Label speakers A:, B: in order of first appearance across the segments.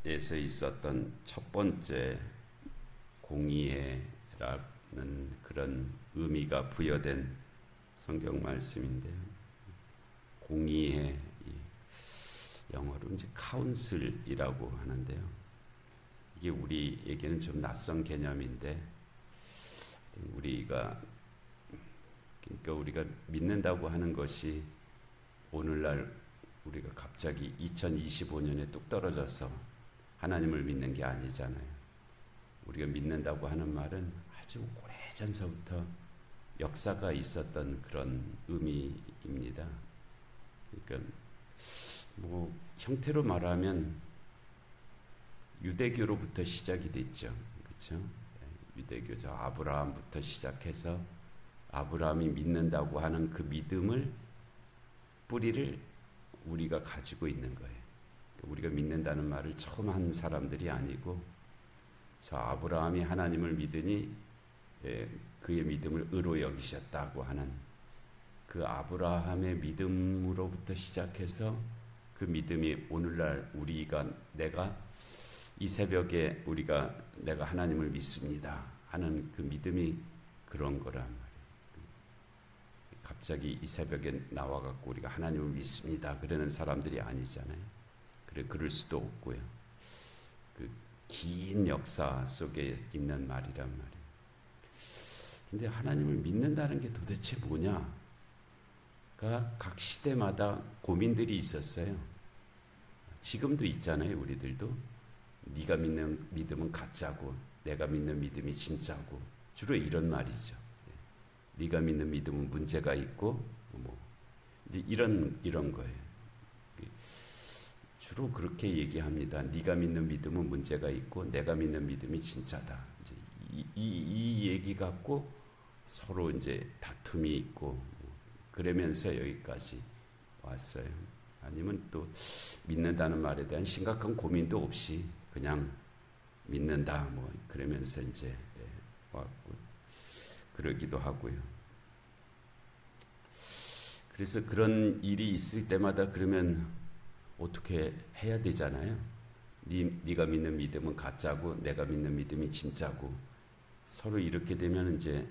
A: 에서 있었던 첫 번째 공의회라는 그런 의미가 부여된 성경 말씀인데요. 공의회, 영어로 이제 카운슬이라고 하는데요. 이게 우리에게는 좀 낯선 개념인데, 그러니까 우리가 믿는다고 하는 것이 오늘날 우리가 갑자기 2025년에 뚝 떨어져서 하나님을 믿는 게 아니잖아요. 우리가 믿는다고 하는 말은 아주 오래전서부터 역사가 있었던 그런 의미입니다. 그러니까 뭐 형태로 말하면 유대교로부터 시작이 됐죠. 그렇죠? 유대교 저 아브라함부터 시작해서 아브라함이 믿는다고 하는 그 믿음을 뿌리를 우리가 가지고 있는 거예요. 우리가 믿는다는 말을 처음 한 사람들이 아니고 저 아브라함이 하나님을 믿으니 그의 믿음을 의로 여기셨다고 하는 그 아브라함의 믿음으로부터 시작해서 그 믿음이 오늘날 내가 이 새벽에 내가 하나님을 믿습니다 하는 그 믿음이 그런 거란 말이에요. 갑자기 이 새벽에 나와갖고 우리가 하나님을 믿습니다 그러는 사람들이 아니잖아요. 그럴 수도 없고요. 그 긴 역사 속에 있는 말이란 말이에요. 근데 하나님을 믿는다는 게 도대체 뭐냐가 각 시대마다 고민들이 있었어요. 지금도 있잖아요. 우리들도 네가 믿는 믿음은 가짜고 내가 믿는 믿음이 진짜고 주로 이런 말이죠. 네가 믿는 믿음은 문제가 있고 뭐 이제 이런 거예요. 주로 그렇게 얘기합니다. 네가 믿는 믿음은 문제가 있고 내가 믿는 믿음이 진짜다. 이제 이 얘기 갖고 서로 이제 다툼이 있고 그러면서 여기까지 왔어요. 아니면 또 믿는다는 말에 대한 심각한 고민도 없이 그냥 믿는다 뭐 그러면서 이제 왔고 그러기도 하고요. 그래서 그런 일이 있을 때마다 그러면 어떻게 해야 되잖아요. 네가 믿는 믿음은 가짜고 내가 믿는 믿음이 진짜고 서로 이렇게 되면 이제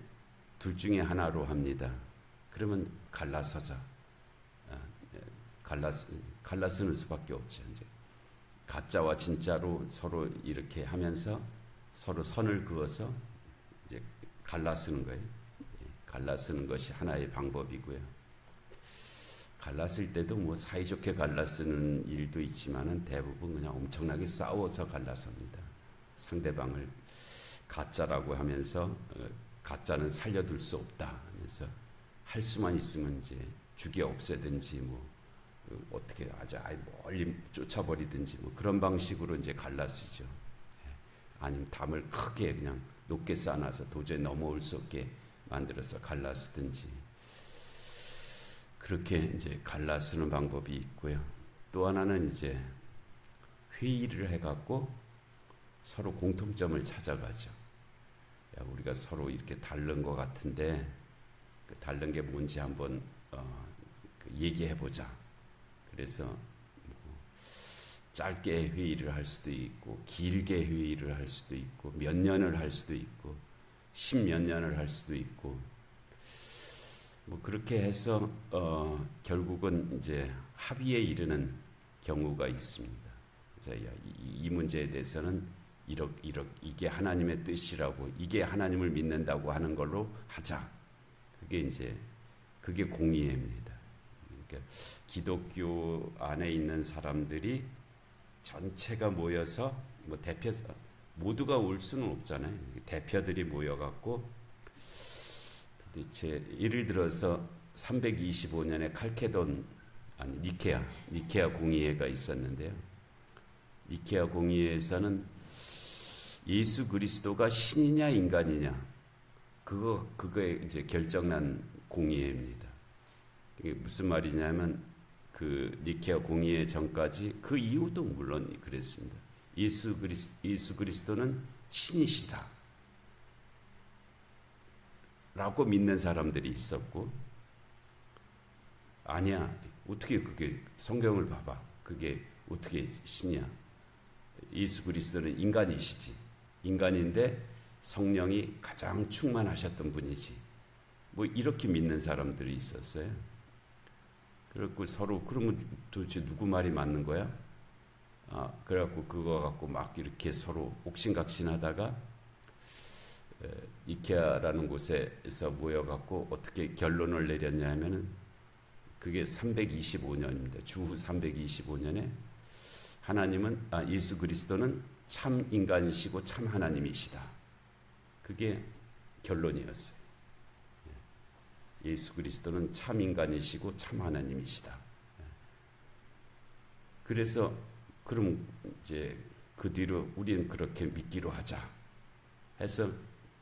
A: 둘 중에 하나로 합니다. 그러면 갈라서자. 갈라서는 수밖에 없죠. 이제 가짜와 진짜로 서로 이렇게 하면서 서로 선을 그어서 이제 갈라쓰는 거예요. 갈라쓰는 것이 하나의 방법이고요. 갈랐을 때도 뭐 사이좋게 갈라쓰는 일도 있지만은 대부분 그냥 엄청나게 싸워서 갈라섭니다. 상대방을 가짜라고 하면서 가짜는 살려둘 수 없다 하면서 할 수만 있으면 이제 죽여 없애든지 뭐 어떻게 아주 멀리 쫓아버리든지 뭐 그런 방식으로 이제 갈라쓰죠. 아니면 담을 크게 그냥 높게 쌓아놔서 도저히 넘어올 수 없게 만들어서 갈라쓰든지 그렇게 이제 갈라쓰는 방법이 있고요. 또 하나는 이제 회의를 해갖고 서로 공통점을 찾아가죠. 야, 우리가 서로 이렇게 다른 것 같은데 그 다른 게 뭔지 한번 얘기해보자. 그래서 뭐 짧게 회의를 할 수도 있고 길게 회의를 할 수도 있고 몇 년을 할 수도 있고 10몇 년을 할 수도 있고 뭐 그렇게 해서 결국은 이제 합의에 이르는 경우가 있습니다. 그래서 이 문제에 대해서는 이게 하나님의 뜻이라고 이게 하나님을 믿는다고 하는 걸로 하자. 그게 공의회입니다. 그러니까 기독교 안에 있는 사람들이 전체가 모여서 뭐 모두가 올 수는 없잖아요. 대표들이 모여갖고 도대체 예를 들어서 325년에 니케아 공의회가 있었는데요. 니케아 공의회에서는 예수 그리스도가 신이냐 인간이냐 그거에 이제 결정난 공의회입니다. 이게 무슨 말이냐면 그 니케아 공의회 전까지 그 이후도 물론 그랬습니다. 예수 그리스도는 신이시다 라고 믿는 사람들이 있었고 아니야 어떻게 그게 성경을 봐봐 그게 어떻게 신이야 예수 그리스도는 인간이시지. 인간인데 성령이 가장 충만하셨던 분이지. 뭐 이렇게 믿는 사람들이 있었어요. 그래갖고 서로 그러면 도대체 누구 말이 맞는 거야? 그래갖고 그거 갖고 막 이렇게 서로 옥신각신하다가 니케아라는 곳에서 모여갖고 어떻게 결론을 내렸냐면은 그게 325년입니다. 주후 325년에 하나님은 예수 그리스도는 참 인간이시고 참 하나님이시다. 그게 결론이었어요. 예수 그리스도는 참 인간이시고 참 하나님이시다. 그래서 그럼 이제 그 뒤로 우리는 그렇게 믿기로 하자 해서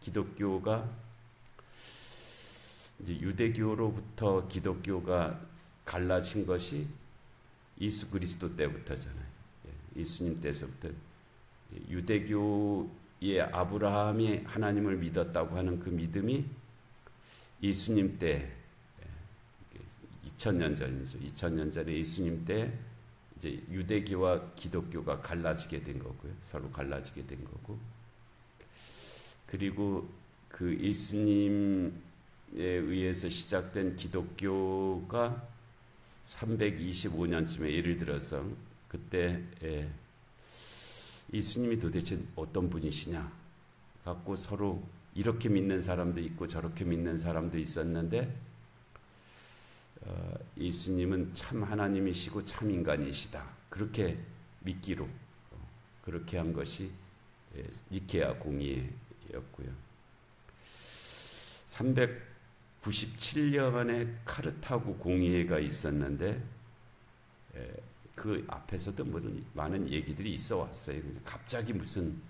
A: 기독교가 이제 유대교로부터 기독교가 갈라진 것이 예수 그리스도 때부터잖아요. 예수님 때서부터 유대교의 아브라함이 하나님을 믿었다고 하는 그 믿음이 예수님 때 2000년 전이죠. 2000년 전에 예수님 때 이제 유대교와 기독교가 갈라지게 된 거고요. 서로 갈라지게 된 거고. 그리고 그 예수님에 의해서 시작된 기독교가 325년쯤에 예를 들어서 그때 예수님이 도대체 어떤 분이시냐 갖고 서로 이렇게 믿는 사람도 있고 저렇게 믿는 사람도 있었는데 예수님은 참 하나님이시고 참 인간이시다. 그렇게 믿기로 그렇게 한 것이 니케아 공의회였고요. 397년에 카르타고 공의회가 있었는데 그 앞에서도 많은 얘기들이 있어 왔어요. 갑자기 무슨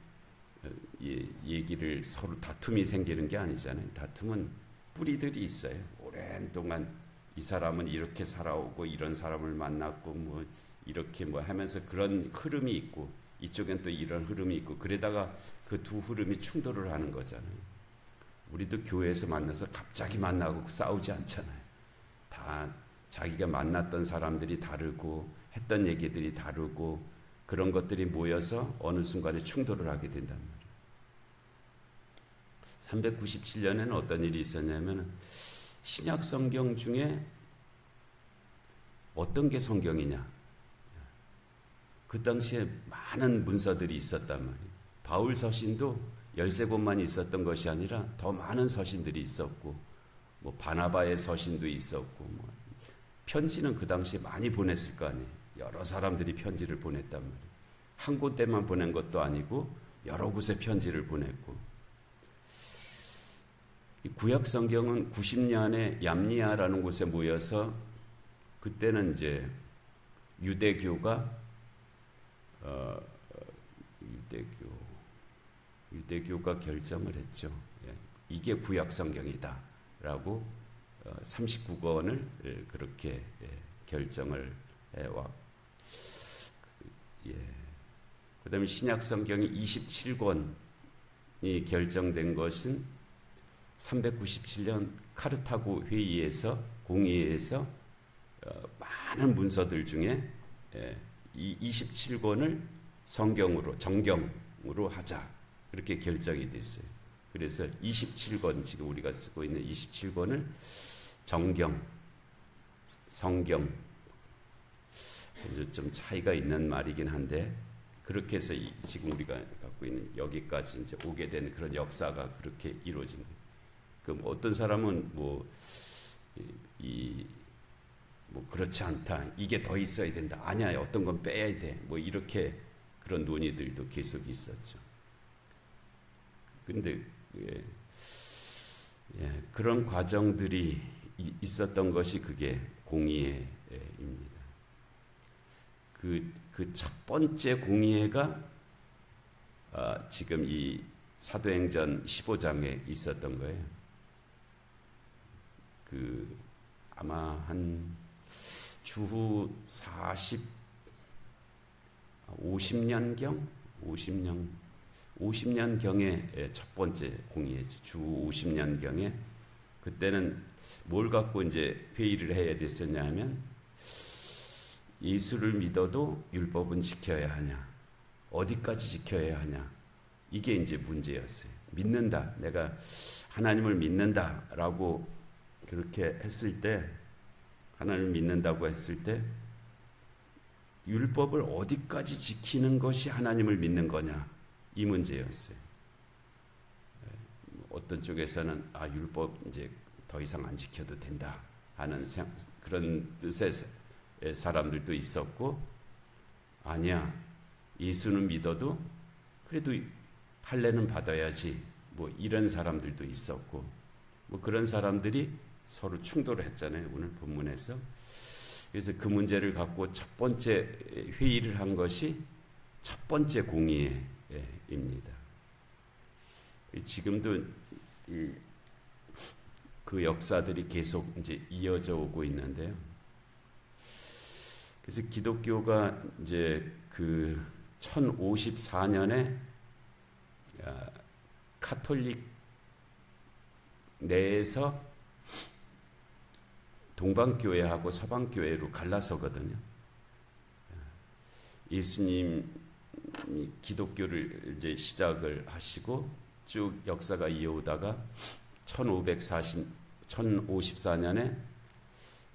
A: 얘기를 서로 다툼이 생기는 게 아니잖아요. 다툼은 뿌리들이 있어요. 오랜 동안 이 사람은 이렇게 살아오고 이런 사람을 만났고 뭐 이렇게 뭐 하면서 그런 흐름이 있고 이쪽엔 또 이런 흐름이 있고 그러다가 그 두 흐름이 충돌을 하는 거잖아요. 우리도 교회에서 만나서 갑자기 만나고 싸우지 않잖아요. 다 자기가 만났던 사람들이 다르고 했던 얘기들이 다르고 그런 것들이 모여서 어느 순간에 충돌을 하게 된단 말이에요. 397년에는 어떤 일이 있었냐면 신약 성경 중에 어떤 게 성경이냐. 그 당시에 많은 문서들이 있었단 말이에요. 바울 서신도 13권만 있었던 것이 아니라 더 많은 서신들이 있었고 뭐 바나바의 서신도 있었고 뭐 편지는 그 당시에 많이 보냈을 거 아니에요. 여러 사람들이 편지를 보냈단 말이에요. 한 곳에만 보낸 것도 아니고 여러 곳에 편지를 보냈고 이 구약 성경은 90년에 얌니아라는 곳에 모여서 그때는 이제 유대교가 결정을 했죠. 이게 구약 성경이다라고 39권을 그렇게 결정을 해와. 그다음에 신약 성경이 27권이 결정된 것은 397년 카르타고 회의에서 공의회에서 많은 문서들 중에 이 27권을 성경으로 정경으로 하자 그렇게 결정이 됐어요. 그래서 27권 지금 우리가 쓰고 있는 27권을 정경, 성경 좀 차이가 있는 말이긴 한데 그렇게 해서 지금 우리가 갖고 있는 여기까지 이제 오게 된 그런 역사가 그렇게 이루어진 거예요. 그럼 어떤 사람은 뭐 그렇지 않다. 이게 더 있어야 된다. 아니야. 어떤 건 빼야 돼. 뭐 이렇게 그런 논의들도 계속 있었죠. 근데 그런 과정들이 있었던 것이 그게 공의회입니다. 그 첫 번째 공의회가 지금 이 사도행전 15장에 있었던 거예요. 아마 한 주후 50년경에 첫 번째 공의회죠. 주후 50년경에 그때는 뭘 갖고 이제 회의를 해야 됐었냐 하면 예수를 믿어도 율법은 지켜야 하냐. 어디까지 지켜야 하냐? 이게 이제 문제였어요. 믿는다. 내가 하나님을 믿는다라고 그렇게 했을 때, 하나님을 믿는다고 했을 때 율법을 어디까지 지키는 것이 하나님을 믿는 거냐? 이 문제였어요. 어떤 쪽에서는 율법 이제 더 이상 안 지켜도 된다 하는 그런 뜻의 사람들도 있었고, 아니야, 예수는 믿어도 그래도 할례는 받아야지, 뭐 이런 사람들도 있었고, 뭐 그런 사람들이 서로 충돌을 했잖아요, 오늘 본문에서. 그래서 그 문제를 갖고 첫 번째 회의를 한 것이 첫 번째 공의회입니다. 지금도 그 역사들이 계속 이제 이어져 오고 있는데요. 그래서 기독교가 이제 그 1054년에 카톨릭 내에서 동방교회하고 서방교회로 갈라서거든요. 예수님이 기독교를 이제 시작을 하시고 쭉 역사가 이어오다가 1054년에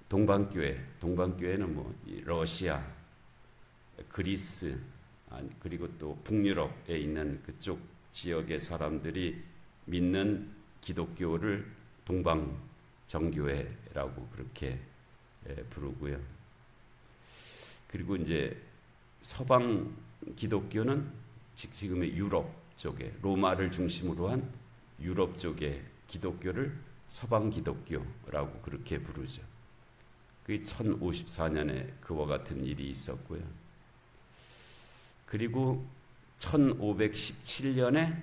A: 동방교회는 뭐 러시아, 그리스, 그리고 또 북유럽에 있는 그쪽 지역의 사람들이 믿는 기독교를 동방정교회라고 그렇게 부르고요. 그리고 이제 서방 기독교는 지금의 유럽 쪽에, 로마를 중심으로 한 유럽 쪽의 기독교를 서방 기독교라고 그렇게 부르죠. 그게 1054년에 그와 같은 일이 있었고요. 그리고 1517년에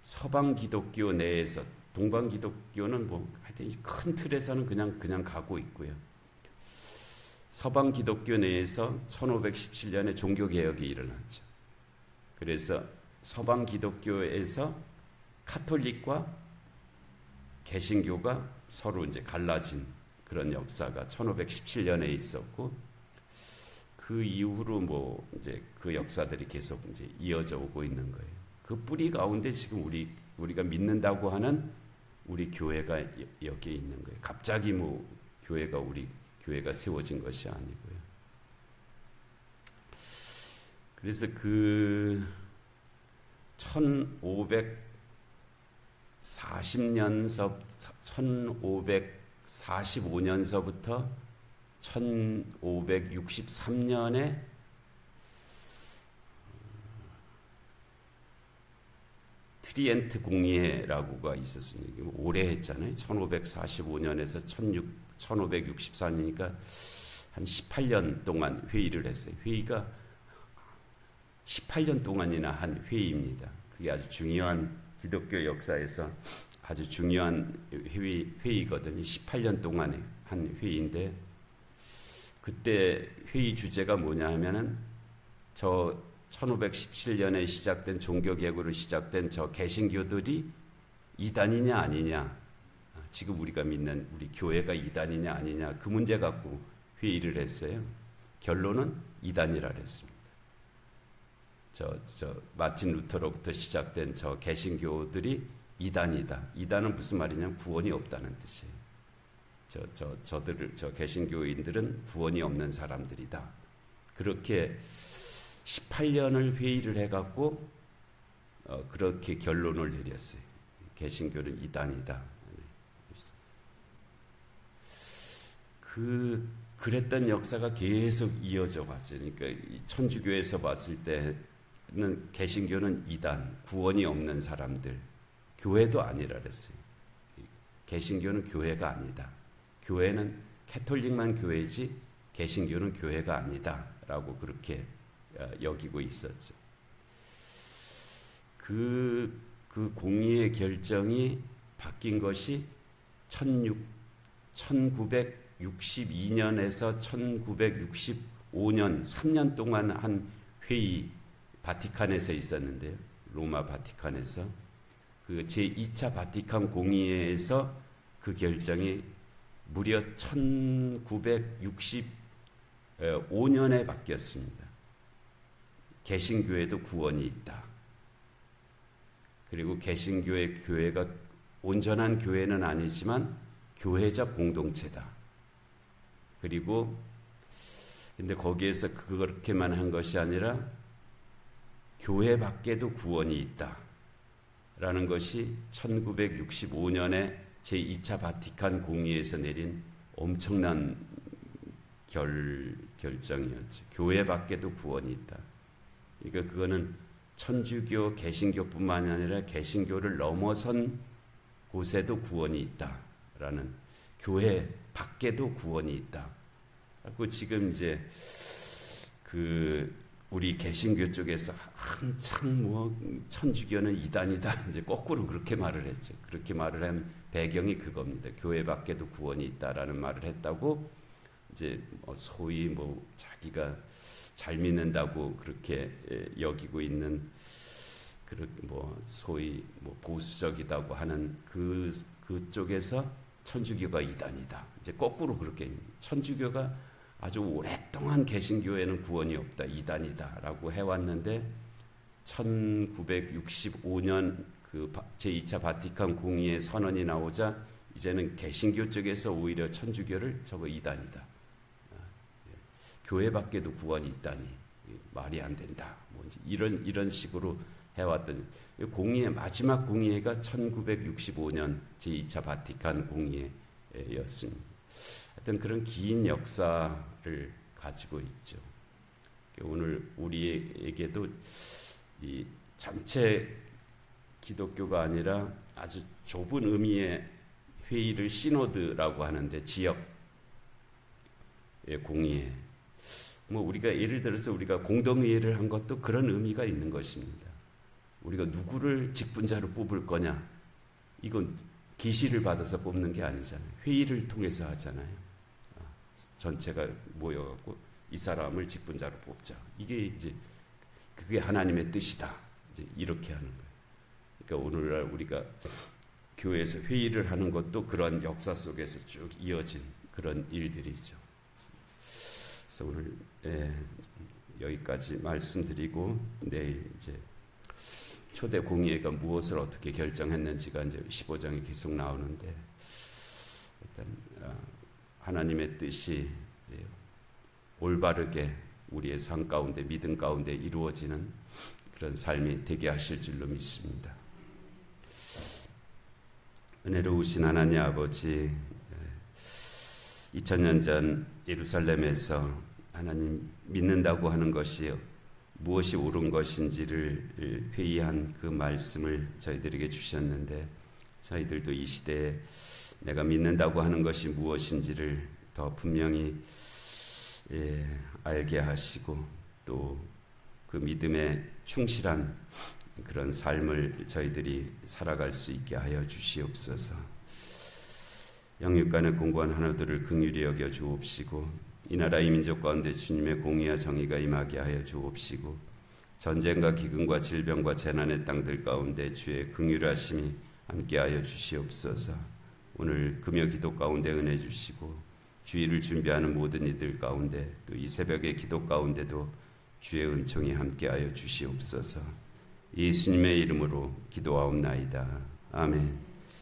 A: 서방 기독교 내에서, 동방 기독교는 뭐 하여튼 큰 틀에서는 그냥 가고 있고요. 서방 기독교 내에서 1517년에 종교 개혁이 일어났죠. 그래서 서방 기독교에서 카톨릭과 개신교가 서로 이제 갈라진 그런 역사가 1517년에 있었고, 그 이후로 뭐 이제 그 역사들이 계속 이제 이어져 오고 있는 거예요. 그 뿌리 가운데 지금 우리가 믿는다고 하는 우리 교회가 여기에 있는 거예요. 갑자기 뭐 우리 교회가 세워진 것이 아니고요. 그래서 그 1545년서부터 1563년에 트리엔트 공의회라고가 있었습니다. 오래 했잖아요. 1545년에서 1564년이니까 한 18년 동안 회의를 했어요. 회의가 18년 동안이나 한 회의입니다. 그게 아주 중요한, 기독교 역사에서 아주 중요한 회의거든요. 18년 동안에 한 회의인데, 그때 회의 주제가 뭐냐 하면은 1517년에 시작된 종교개혁으로 시작된 저 개신교들이 이단이냐 아니냐, 지금 우리가 믿는 우리 교회가 이단이냐 아니냐, 그 문제 갖고 회의를 했어요. 결론은 이단이라 그랬습니다. 마틴 루터로부터 시작된 저 개신교들이 이단이다. 이단은 무슨 말이냐면 구원이 없다는 뜻이에요. 저 개신교인들은 구원이 없는 사람들이다. 그렇게 18년을 회의를 해갖고 그렇게 결론을 내렸어요. 개신교는 이단이다. 그랬던 역사가 계속 이어져 왔어요. 그러니까 천주교에서 봤을 때는 개신교는 이단, 구원이 없는 사람들, 교회도 아니라 그랬어요. 개신교는 교회가 아니다. 교회는 캐톨릭만 교회지 개신교는 교회가 아니다라고 그렇게 여기고 있었죠. 그 공의의 결정이 바뀐 것이 1962년에서 1965년 3년 동안 한 회의, 바티칸에서 있었는데요. 로마 바티칸에서 그 제2차 바티칸 공의회에서 그 결정이 무려 1965년에 바뀌었습니다. 개신교에도 구원이 있다. 그리고 개신교의 교회가 온전한 교회는 아니지만 교회적 공동체다. 그리고 근데 거기에서 그렇게만 한 것이 아니라 교회 밖에도 구원이 있다. 라는 것이 1965년에 제2차 바티칸 공의회에서 내린 엄청난 결정이었죠. 교회 밖에도 구원이 있다. 그러니까 그거는 천주교, 개신교뿐만 아니라 개신교를 넘어선 곳에도 구원이 있다라는, 교회 밖에도 구원이 있다. 그리고 지금 이제 우리 개신교 쪽에서 한창 천주교는 이단이다 이제 거꾸로 그렇게 말을 했죠. 그렇게 말을 한 배경이 그겁니다. 교회 밖에도 구원이 있다라는 말을 했다고 이제 소위 자기가 잘 믿는다고 그렇게 여기고 있는 소위 보수적이다고 하는 그쪽에서 천주교가 이단이다. 이제 거꾸로 그렇게 선주교가 아주 오랫동안 개신교에는 구원이 없다, 이단이다라고 해왔는데 1965년 그 제2차 바티칸 공의회 선언이 나오자 이제는 개신교 쪽에서 오히려 천주교를 저거 이단이다. 교회 밖에도 구원이 있다니 말이 안 된다. 이런 식으로 해왔던 공의회, 마지막 공의회가 1965년 제2차 바티칸 공의회였습니다. 하여튼 그런 긴 역사를 가지고 있죠. 오늘 우리에게도 이 전체 기독교가 아니라 아주 좁은 의미의 회의를 시노드라고 하는데, 지역의 공의회. 우리가 예를 들어서 우리가 공동회의를 한 것도 그런 의미가 있는 것입니다. 우리가 누구를 직분자로 뽑을 거냐, 이건 기시를 받아서 뽑는 게 아니잖아요. 회의를 통해서 하잖아요. 전체가 모여갖고 이 사람을 직분자로 뽑자. 이게 이제 그게 하나님의 뜻이다. 이제 이렇게 하는 거예요. 그러니까 오늘날 우리가 교회에서 회의를 하는 것도 그런 역사 속에서 쭉 이어진 그런 일들이죠. 그래서 오늘 여기까지 말씀드리고 내일 이제 초대 공의회가 무엇을 어떻게 결정했는지가 이제 15장에 계속 나오는데, 일단 하나님의 뜻이 올바르게 우리의 삶 가운데, 믿음 가운데 이루어지는 그런 삶이 되게 하실 줄로 믿습니다. 은혜로우신 하나님 아버지, 2000년 전 예루살렘에서 하나님 믿는다고 하는 것이 무엇이 옳은 것인지를 회의한 그 말씀을 저희들에게 주셨는데, 저희들도 이 시대에 내가 믿는다고 하는 것이 무엇인지를 더 분명히 알게 하시고, 또 그 믿음에 충실한 그런 삶을 저희들이 살아갈 수 있게 하여 주시옵소서. 영육간의 공고한 하나들을 긍휼히 여겨 주옵시고, 이 나라 이 민족 가운데 주님의 공의와 정의가 임하게 하여 주옵시고, 전쟁과 기근과 질병과 재난의 땅들 가운데 주의 긍휼하심이 함께하여 주시옵소서. 오늘 금요 기도 가운데 은혜 주시고, 주일을 준비하는 모든 이들 가운데, 또 이 새벽의 기도 가운데도 주의 은총이 함께하여 주시옵소서. 예수님의 이름으로 기도하옵나이다. 아멘.